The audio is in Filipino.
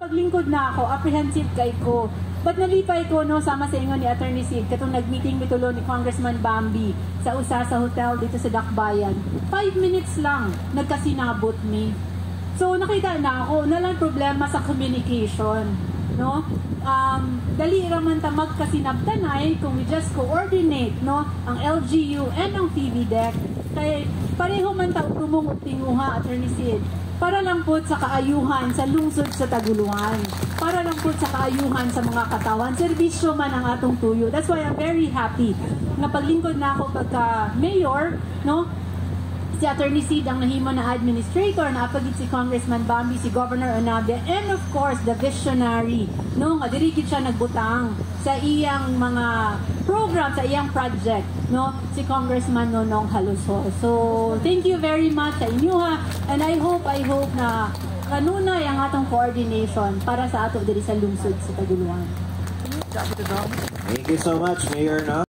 Paglingkod na ako, apprehensive kay ko. But nalipay ko no sama sa ingon ni Attorney Sid katong nagmeeting mitulo ni Congressman Bambi sa usa sa hotel dito sa Dakbayan. 5 minutes lang nagkasinabot mi. So nakita na ako na lang problema sa communication, no? Dali ra man ta magkasinabtanay kung we just coordinate no ang LGU and ang PVDEC kay pareho man ta tumong tinguha Attorney Sid. Para lang po sa kaayuhan sa lungsod sa Taguluhan. Para lang po sa kaayuhan sa mga katawan. Serbisyo man ang atong tuyo. That's why I'm very happy na paglingkod na ako pagka mayor, no? Si Attorney Sid ang nahimo na administrator, naapagid si Congressman Bambi, si Governor Onabia, and of course, the visionary, no? Nga dirigid siya nagbutang sa iyang mga program, sa iyang project, no? Si Congressman Nonong Halusho. So, thank you very much sa inyo ha, and I hope na kanunay ang atong coordination para sa ato diri sa lungsod sa Taguluhan. Thank you so much, Mayor. No?